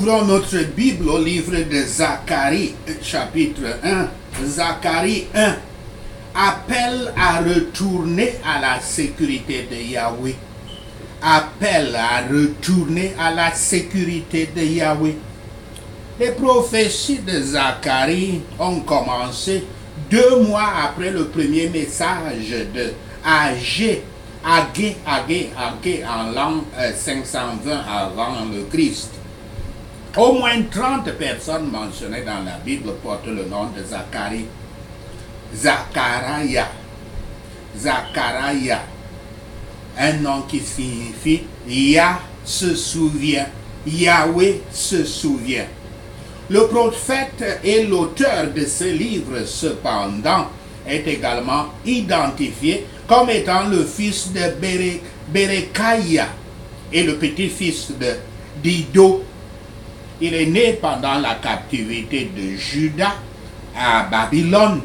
Ouvrons notre Bible au livre de Zacharie, chapitre 1. Zacharie 1. Appel à retourner à la sécurité de Yahweh. Appel à retourner à la sécurité de Yahweh. Les prophéties de Zacharie ont commencé 2 mois après le premier message de Agé en l'an 520 avant le Christ. Au moins 30 personnes mentionnées dans la Bible portent le nom de Zacharie. Zachariah, un nom qui signifie Yah se souvient, Yahweh se souvient. Le prophète et l'auteur de ce livre, cependant, est également identifié comme étant le fils de Berechiah et le petit-fils d'Iddo. Il est né pendant la captivité de Juda à Babylone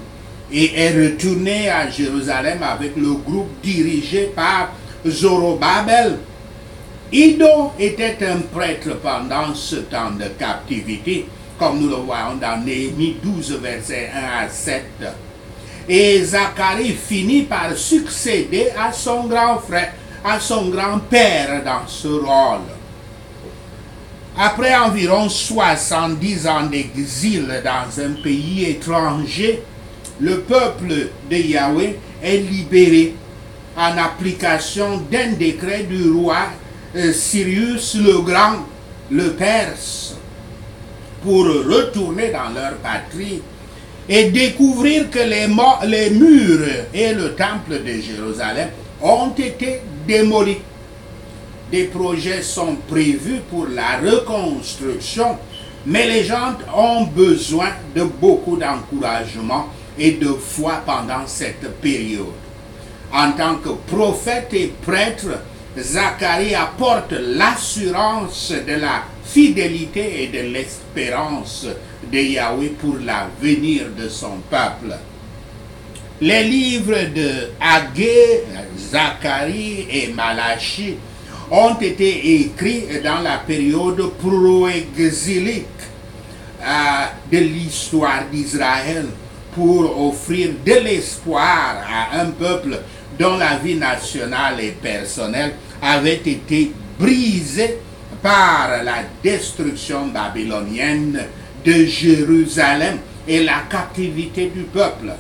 et est retourné à Jérusalem avec le groupe dirigé par Zorobabel. Iddo était un prêtre pendant ce temps de captivité, comme nous le voyons dans Néhémie 12, versets 1 à 7. Et Zacharie finit par succéder à son grand frère, à son grand-père dans ce rôle. Après environ 70 ans d'exil dans un pays étranger, le peuple de Yahweh est libéré en application d'un décret du roi Cyrus le Grand, le Perse, pour retourner dans leur patrie et découvrir que les murs et le temple de Jérusalem ont été démolis. Des projets sont prévus pour la reconstruction, mais les gens ont besoin de beaucoup d'encouragement et de foi pendant cette période. En tant que prophète et prêtre, Zacharie apporte l'assurance de la fidélité et de l'espérance de Yahweh pour l'avenir de son peuple. Les livres de Agé, Zacharie et Malachie ont été écrits dans la période pro-exilique de l'histoire d'Israël pour offrir de l'espoir à un peuple dont la vie nationale et personnelle avait été brisée par la destruction babylonienne de Jérusalem et la captivité du peuple.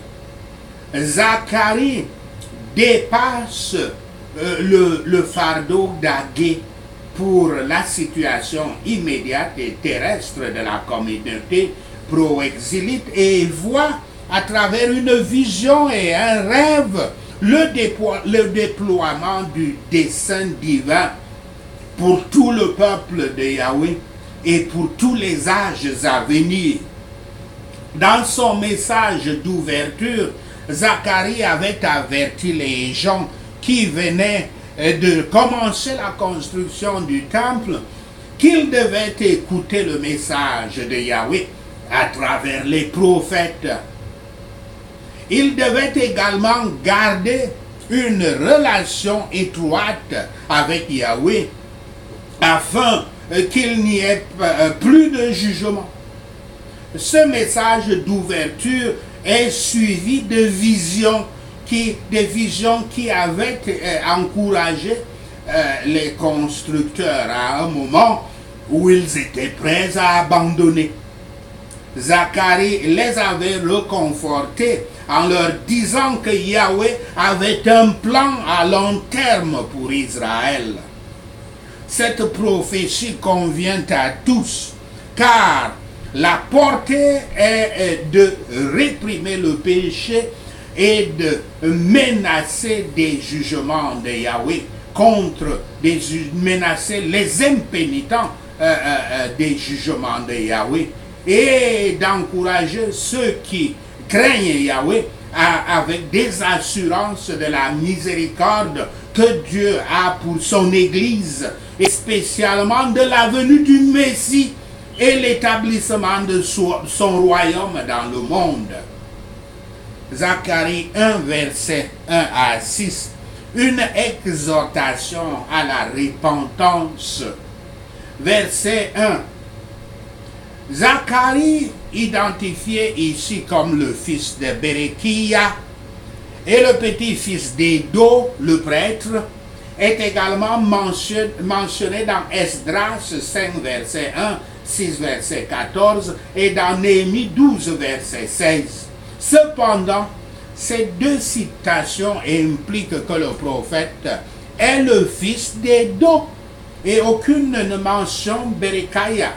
Zacharie dépasse le fardeau d'Agé pour la situation immédiate et terrestre de la communauté pro-exilite et voit à travers une vision et un rêve le déploiement du dessein divin pour tout le peuple de Yahweh et pour tous les âges à venir. Dans son message d'ouverture, Zacharie avait averti les gens qui venaient de commencer la construction du temple qu'ils devaient écouter le message de Yahweh à travers les prophètes. Ils devaient également garder une relation étroite avec Yahweh afin qu'il n'y ait plus de jugement. Ce message d'ouverture est suivi de visions des visions qui avaient encouragé les constructeurs à un moment où ils étaient prêts à abandonner. Zacharie les avait reconfortés en leur disant que Yahweh avait un plan à long terme pour Israël. Cette prophétie convient à tous, car la portée est de réprimer le péché et de menacer des jugements de Yahweh menacer les impénitents des jugements de Yahweh et d'encourager ceux qui craignent Yahweh avec des assurances de la miséricorde que Dieu a pour son Église et spécialement de la venue du Messie et l'établissement de son royaume dans le monde. Zacharie 1, verset 1 à 6, une exhortation à la repentance. Verset 1. Zacharie, identifié ici comme le fils de Berekia, et le petit-fils d'Edo, le prêtre, est également mentionné dans Esdras 5, verset 1, 6, verset 14, et dans Néhémie 12, verset 16. Cependant, ces deux citations impliquent que le prophète est le fils d'Edo, et aucune ne mentionne Berekia.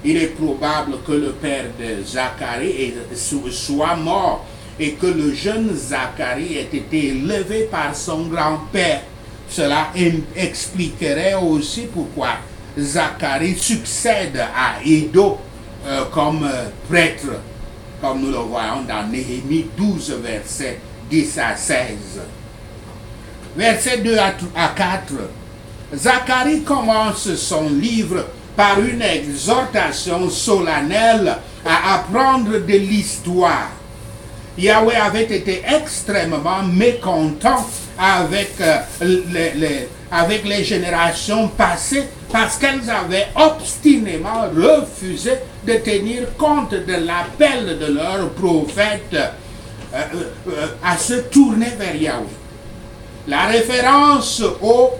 Il est probable que le père de Zacharie soit mort et que le jeune Zacharie ait été élevé par son grand-père. Cela expliquerait aussi pourquoi Zacharie succède à Edo comme prêtre, comme nous le voyons dans Néhémie 12, versets 10 à 16. Versets 2 à 4. Zacharie commence son livre par une exhortation solennelle à apprendre de l'histoire. Yahweh avait été extrêmement mécontent avec les générations passées parce qu'elles avaient obstinément refusé de tenir compte de l'appel de leur prophète à se tourner vers Yahweh. La référence aux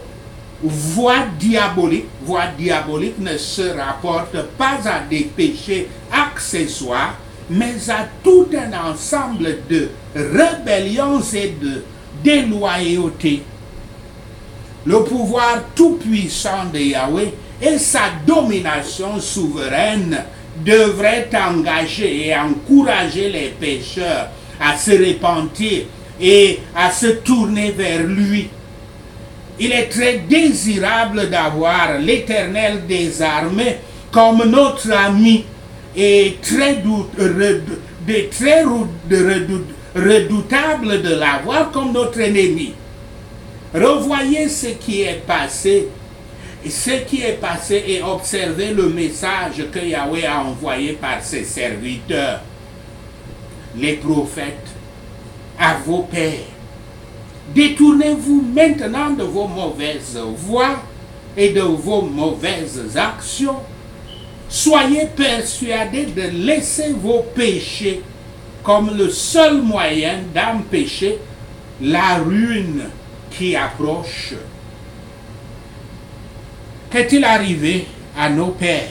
voies diaboliques ne se rapporte pas à des péchés accessoires, mais à tout un ensemble de rébellions et de déloyauté. Le pouvoir tout-puissant de Yahweh et sa domination souveraine devraient engager et encourager les pécheurs à se repentir et à se tourner vers lui. Il est très désirable d'avoir l'Éternel des armées comme notre ami et très redoutable de l'avoir comme notre ennemi. Revoyez ce qui est passé et observez le message que Yahweh a envoyé par ses serviteurs, les prophètes, à vos pères. Détournez-vous maintenant de vos mauvaises voies et de vos mauvaises actions. Soyez persuadés de laisser vos péchés comme le seul moyen d'empêcher la ruine qui approche. Qu'est-il arrivé à nos pères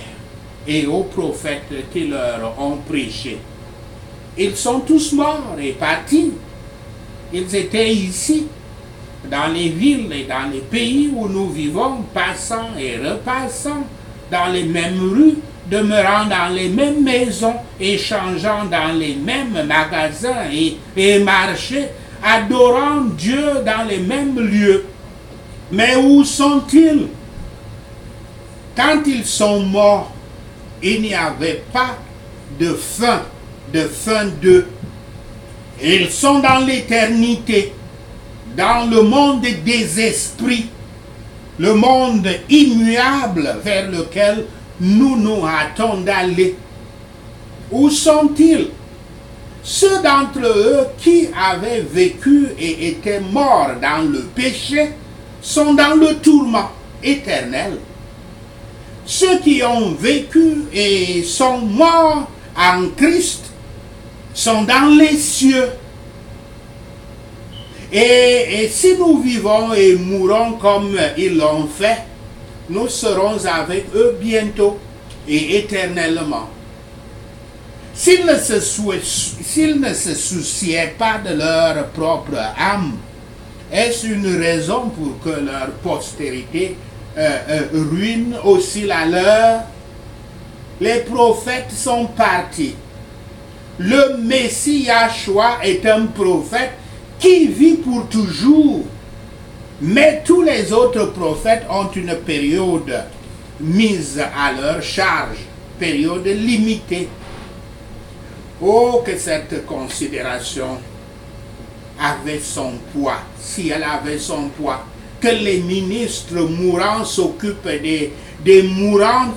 et aux prophètes qui leur ont prêché? Ils sont tous morts et partis. Ils étaient ici, dans les villes et dans les pays où nous vivons, passant et repassant, dans les mêmes rues, demeurant dans les mêmes maisons, échangeant dans les mêmes magasins et marchés, adorant Dieu dans les mêmes lieux. Mais où sont-ils? Quand ils sont morts, il n'y avait pas de fin d'eux. Ils sont dans l'éternité, dans le monde des esprits, le monde immuable vers lequel nous nous hâtons d'aller. Où sont-ils? Ceux d'entre eux qui avaient vécu et étaient morts dans le péché sont dans le tourment éternel. Ceux qui ont vécu et sont morts en Christ sont dans les cieux. Et si nous vivons et mourons comme ils l'ont fait, nous serons avec eux bientôt et éternellement. S'ils ne se souciaient pas de leur propre âme, est-ce une raison pour que leur postérité ruine aussi la leur? Les prophètes sont partis. Le Messie Yahshua est un prophète qui vit pour toujours. Mais tous les autres prophètes ont une période mise à leur charge, période limitée. Oh, que cette considération avait son poids, si elle avait son poids, que les ministres mourants s'occupent des mourants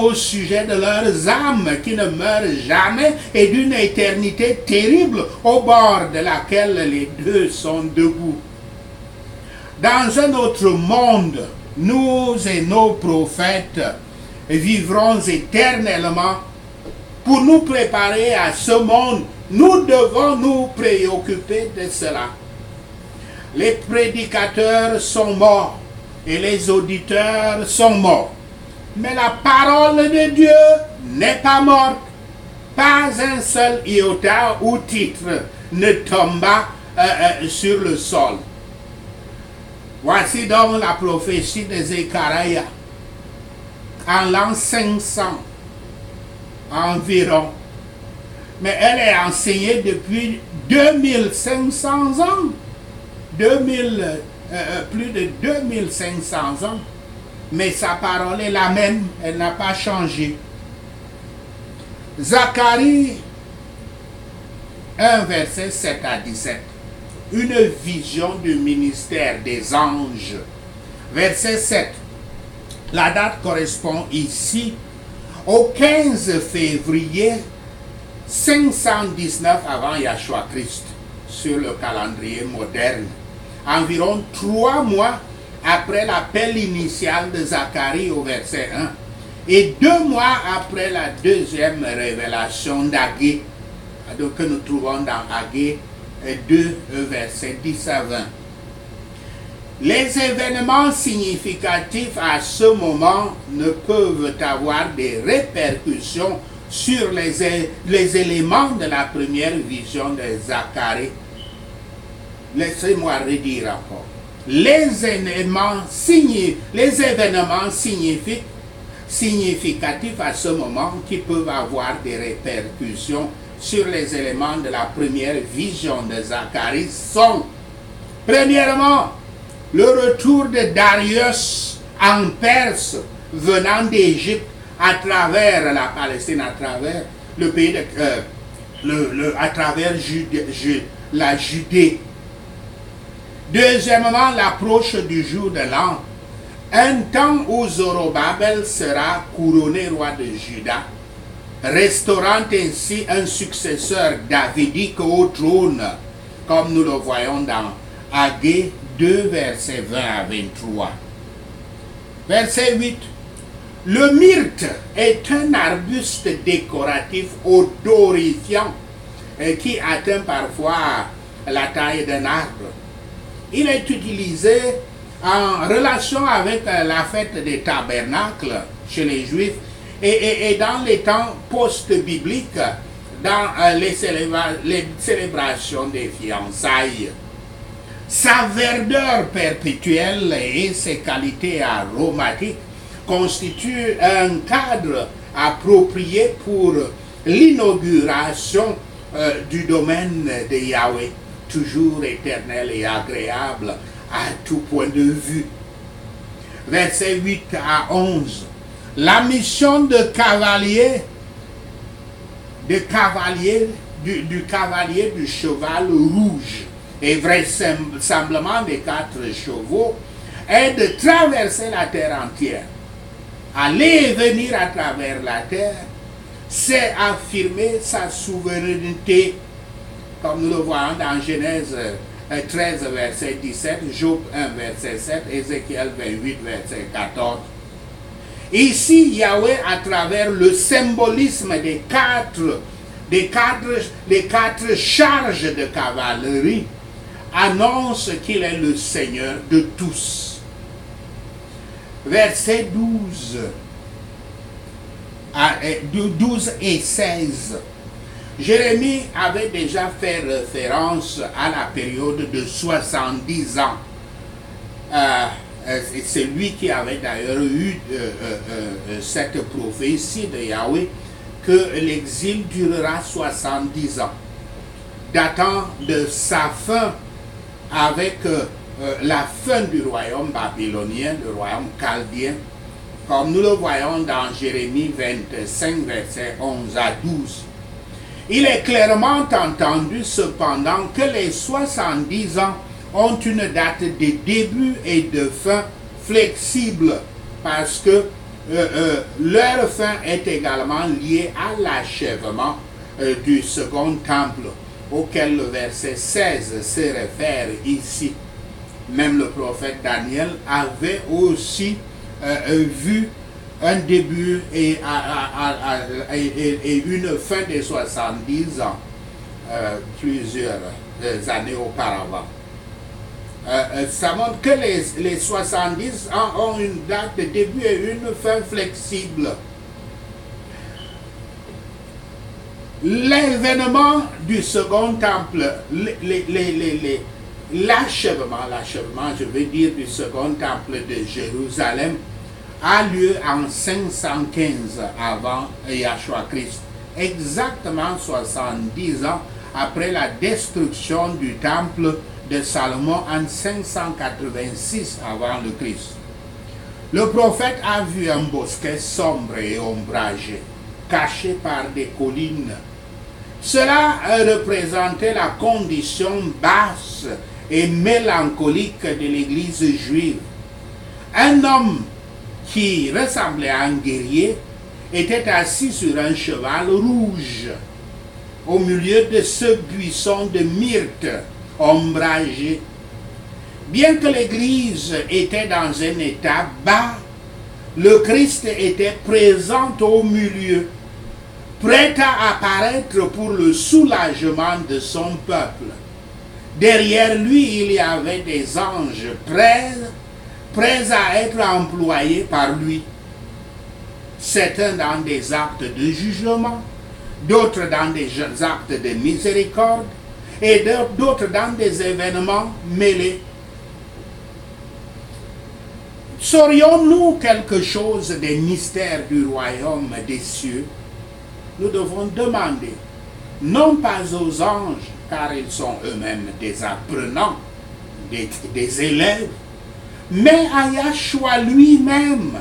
au sujet de leurs âmes qui ne meurent jamais et d'une éternité terrible au bord de laquelle les deux sont debout. Dans un autre monde, nous et nos prophètes vivrons éternellement. Pour nous préparer à ce monde, nous devons nous préoccuper de cela. Les prédicateurs sont morts et les auditeurs sont morts. Mais la parole de Dieu n'est pas morte. Pas un seul iota ou titre ne tomba sur le sol. Voici donc la prophétie de Zacharie. En l'an 500 environ. Mais elle est enseignée depuis 2500 ans. Plus de 2500 ans. Mais sa parole est la même, elle n'a pas changé. Zacharie 1, verset 7 à 17. Une vision du ministère des anges. Verset 7. La date correspond ici au 15 février 519 avant Yahshua Christ sur le calendrier moderne. Environ 3 mois après l'appel initial de Zacharie au verset 1 et 2 mois après la deuxième révélation d'Agé, que nous trouvons dans Agé 2, versets 10 à 20. Les événements significatifs à ce moment ne peuvent avoir des répercussions sur les éléments de la première vision de Zacharie. Laissez-moi redire encore. Les événements significatifs à ce moment qui peuvent avoir des répercussions sur les éléments de la première vision de Zacharie sont, premièrement, le retour de Darius en Perse venant d'Égypte à travers la Palestine, à travers le pays à travers la Judée. Deuxièmement, l'approche du jour de l'an, un temps où Zorobabel sera couronné roi de Juda, restaurant ainsi un successeur davidique au trône, comme nous le voyons dans Agé 2, versets 20 à 23. Verset 8. Le myrte est un arbuste décoratif odorifiant qui atteint parfois la taille d'un arbre. Il est utilisé en relation avec la fête des tabernacles chez les Juifs et dans les temps post-bibliques, dans les célébrations des fiançailles. Sa verdeur perpétuelle et ses qualités aromatiques constituent un cadre approprié pour l'inauguration du domaine de Yahweh, toujours éternel et agréable à tout point de vue. Versets 8 à 11. La mission de cavalier, du cavalier du cheval rouge et vraisemblablement des 4 chevaux est de traverser la terre entière. Aller et venir à travers la terre, c'est affirmer sa souveraineté, comme nous le voyons dans Genèse 13, verset 17, Job 1, verset 7, Ézéchiel 28, verset 14. Ici, Yahweh, à travers le symbolisme des quatre charges de cavalerie, annonce qu'il est le Seigneur de tous. Verset 12 et 16. Jérémie avait déjà fait référence à la période de 70 ans. C'est lui qui avait d'ailleurs eu cette prophétie de Yahweh que l'exil durera 70 ans, datant de sa fin avec la fin du royaume babylonien, le royaume chaldien, comme nous le voyons dans Jérémie 25, versets 11 à 12. Il est clairement entendu cependant que les 70 ans ont une date de début et de fin flexible parce que leur fin est également liée à l'achèvement du second temple auquel le verset 16 se réfère ici. Même le prophète Daniel avait aussi vu un début et une fin des 70 ans, plusieurs années auparavant. Ça montre que les 70 ans ont une date de début et une fin flexible. L'événement du second temple, l'achèvement, je veux dire, du second temple de Jérusalem a lieu en 515 avant Yahshua Christ, exactement 70 ans après la destruction du temple de Salomon en 586 avant le Christ. Le prophète a vu un bosquet sombre et ombragé, caché par des collines. Cela représentait la condition basse et mélancolique de l'Église juive. Un homme qui ressemblait à un guerrier était assis sur un cheval rouge au milieu de ce buisson de myrte ombragé. Bien que l'Église était dans un état bas, le Christ était présent au milieu, prêt à apparaître pour le soulagement de son peuple. Derrière lui, il y avait des anges prêts à être employés par lui. Certains dans des actes de jugement, d'autres dans des actes de miséricorde, et d'autres dans des événements mêlés. Saurions-nous quelque chose des mystères du royaume des cieux? Nous devons demander, non pas aux anges, car ils sont eux-mêmes des apprenants, des élèves, mais à Yahshua lui-même.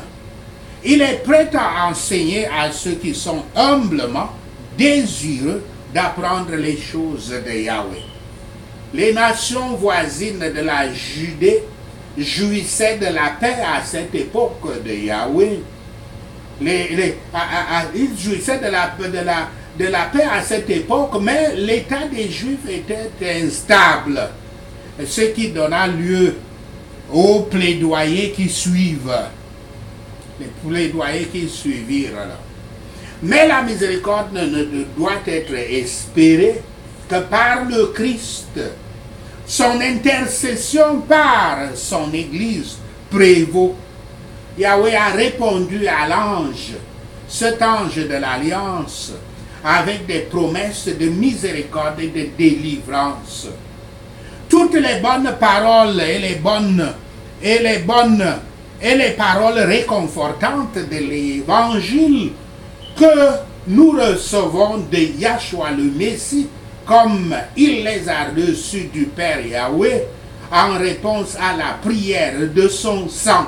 Il est prêt à enseigner à ceux qui sont humblement désireux d'apprendre les choses de Yahweh. Les nations voisines de la Judée jouissaient de la paix à cette époque de Yahweh. Ils jouissaient de la paix à cette époque, mais l'état des Juifs était instable, ce qui donna lieu aux plaidoyers qui suivent. Les plaidoyers qui suivirent. Mais la miséricorde ne doit être espérée que par le Christ. Son intercession par son Église prévaut. Yahweh a répondu à l'ange, cet ange de l'Alliance, avec des promesses de miséricorde et de délivrance. Toutes les bonnes paroles et les paroles réconfortantes de l'Évangile que nous recevons de Yahshua le Messie, comme il les a reçus du Père Yahweh, en réponse à la prière de son sang.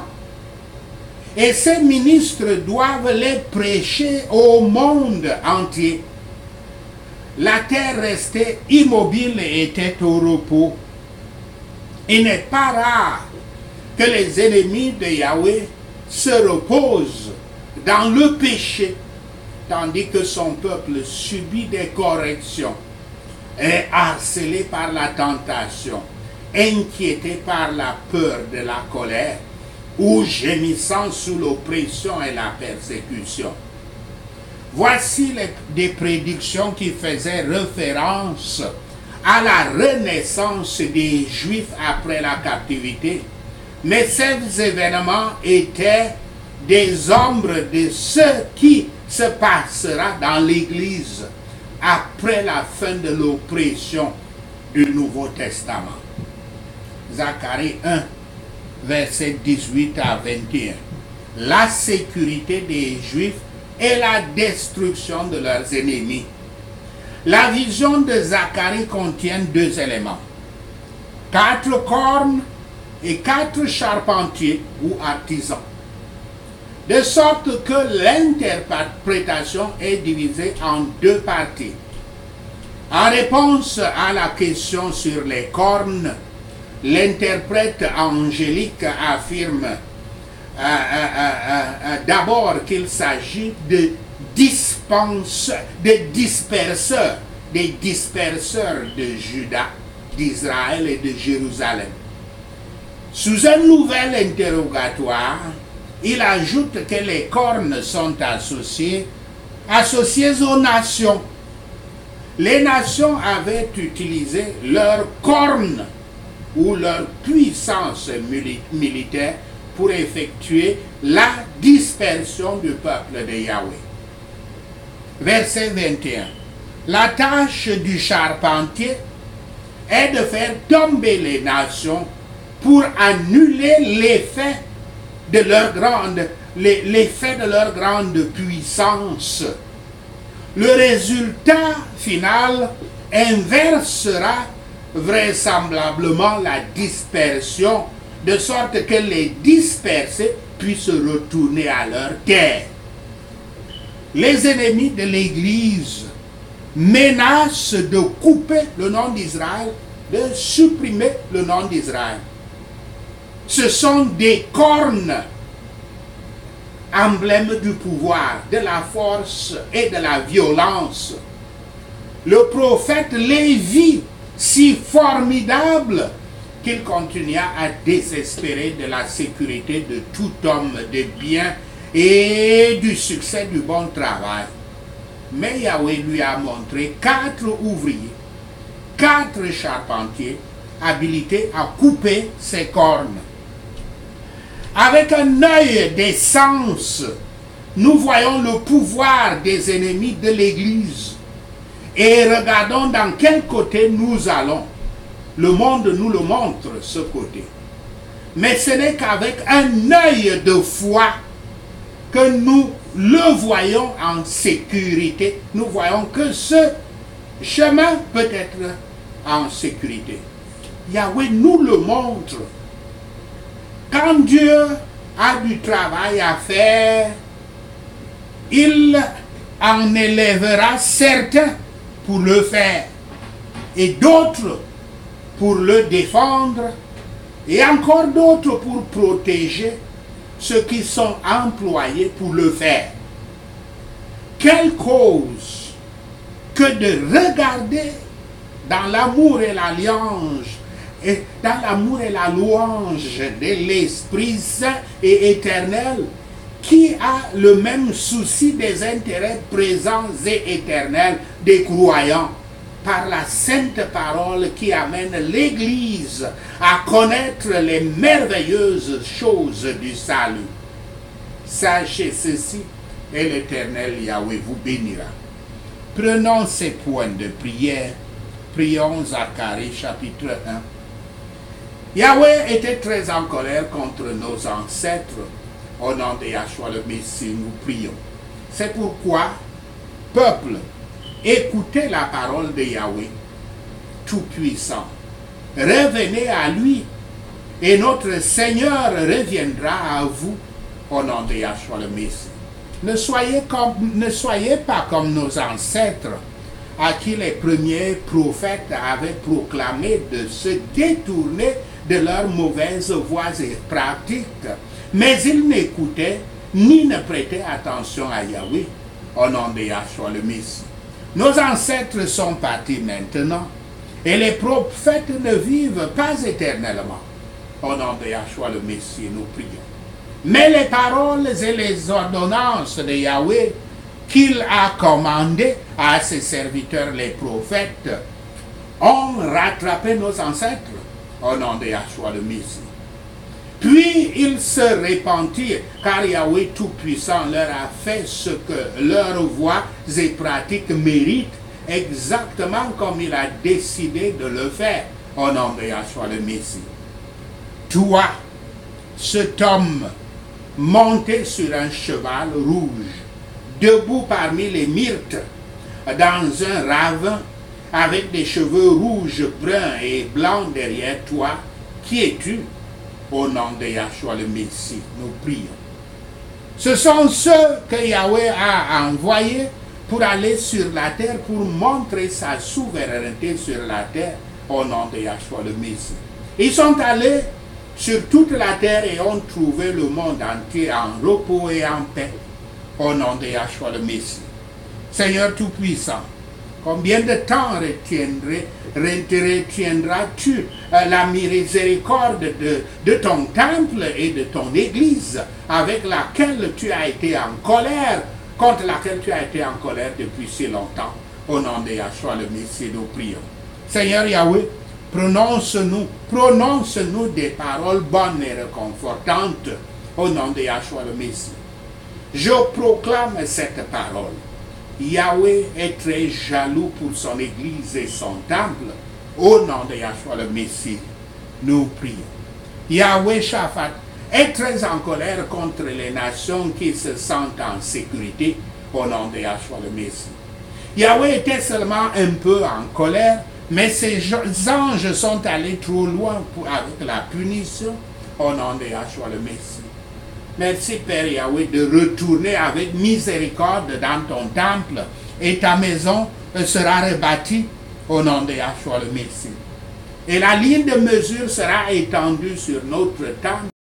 Et ces ministres doivent les prêcher au monde entier. La terre restait immobile et était au repos. Il n'est pas rare que les ennemis de Yahweh se reposent dans le péché, tandis que son peuple subit des corrections, est harcelé par la tentation, inquiété par la peur de la colère, ou gémissant sous l'oppression et la persécution. Voici des prédictions qui faisaient référence à la renaissance des Juifs après la captivité. Mais ces événements étaient des ombres de ce qui se passera dans l'Église après la fin de l'oppression du Nouveau Testament. Zacharie 1, versets 18 à 21. La sécurité des Juifs et la destruction de leurs ennemis. La vision de Zacharie contient deux éléments: 4 cornes et 4 charpentiers ou artisans. De sorte que l'interprétation est divisée en deux parties. En réponse à la question sur les cornes, l'interprète angélique affirme d'abord qu'il s'agit de disperseurs, des disperseurs de Juda, d'Israël et de Jérusalem. Sous un nouvel interrogatoire, il ajoute que les cornes sont associées aux nations. Les nations avaient utilisé leurs cornes ou leur puissance militaire pour effectuer la dispersion du peuple de Yahweh. Verset 21. La tâche du charpentier est de faire tomber les nations pour annuler l'effet de leur grande puissance. Le résultat final inversera vraisemblablement la dispersion, de sorte que les dispersés puissent retourner à leur terre. Les ennemis de l'Église menacent de couper le nom d'Israël, de supprimer le nom d'Israël. Ce sont des cornes, emblèmes du pouvoir, de la force et de la violence. Le prophète les vit si formidable qu'il continua à désespérer de la sécurité de tout homme de bien et du succès du bon travail. Mais Yahweh lui a montré 4 ouvriers, 4 charpentiers habilités à couper ses cornes. Avec un œil des sens, nous voyons le pouvoir des ennemis de l'Église et regardons dans quel côté nous allons. Le monde nous le montre, ce côté. Mais ce n'est qu'avec un œil de foi que nous le voyons en sécurité. Nous voyons que ce chemin peut être en sécurité. Yahweh nous le montre. Quand Dieu a du travail à faire, il en élèvera certains pour le faire et d'autres pour le défendre et encore d'autres pour protéger ceux qui sont employés pour le faire. Quelle cause que de regarder dans l'amour et l'alliance et dans l'amour et la louange de l'Esprit Saint et éternel qui a le même souci des intérêts présents et éternels des croyants par la sainte parole qui amène l'Église à connaître les merveilleuses choses du salut. Sachez ceci et l'Éternel Yahweh vous bénira. Prenons ces points de prière. Prions Zacharie chapitre 1. Yahweh était très en colère contre nos ancêtres. Au nom de Yahshua le Messie, nous prions. C'est pourquoi, peuple, écoutez la parole de Yahweh, Tout-Puissant. Revenez à lui, et notre Seigneur reviendra à vous, au nom de Yahshua le Messie. Ne soyez pas comme nos ancêtres, à qui les premiers prophètes avaient proclamé de se détourner de leurs mauvaises voies et pratiques, mais ils n'écoutaient ni ne prêtaient attention à Yahweh, au nom de Yahshua le Messie. Nos ancêtres sont partis maintenant, et les prophètes ne vivent pas éternellement. Au nom de Yahshua le Messie, nous prions. Mais les paroles et les ordonnances de Yahweh qu'il a commandées à ses serviteurs les prophètes ont rattrapé nos ancêtres au nom de Yahshua le Messie. Puis ils se repentirent, car Yahweh Tout-Puissant leur a fait ce que leurs voies et pratiques méritent, exactement comme il a décidé de le faire au nom de Yahshua le Messie. Toi, cet homme monté sur un cheval rouge, debout parmi les myrtes, dans un ravin, avec des cheveux rouges, bruns et blancs derrière toi, qui es-tu? Au nom de Yahshua le Messie, nous prions. Ce sont ceux que Yahweh a envoyés pour aller sur la terre, pour montrer sa souveraineté sur la terre, au nom de Yahshua le Messie. Ils sont allés sur toute la terre et ont trouvé le monde entier en repos et en paix, au nom de Yahshua le Messie. Seigneur Tout-Puissant, Combien de temps retiendras-tu la miséricorde de ton temple et de ton église avec laquelle tu as été en colère, contre laquelle tu as été en colère depuis si longtemps? Au nom de Yahshua le Messie, nous prions. Seigneur Yahweh, prononce-nous des paroles bonnes et réconfortantes au nom de Yahshua le Messie. Je proclame cette parole. Yahweh est très jaloux pour son église et son temple. Au nom de Yahshua le Messie, nous prions. Yahweh Shaphat est très en colère contre les nations qui se sentent en sécurité. Au nom de Yahshua le Messie. Yahweh était seulement un peu en colère, mais ces anges sont allés trop loin avec la punition. Au nom de Yahshua le Messie. Merci Père Yahweh de retourner avec miséricorde dans ton temple et ta maison sera rebâtie au nom de Yahshua le Messie. Et la ligne de mesure sera étendue sur notre temple.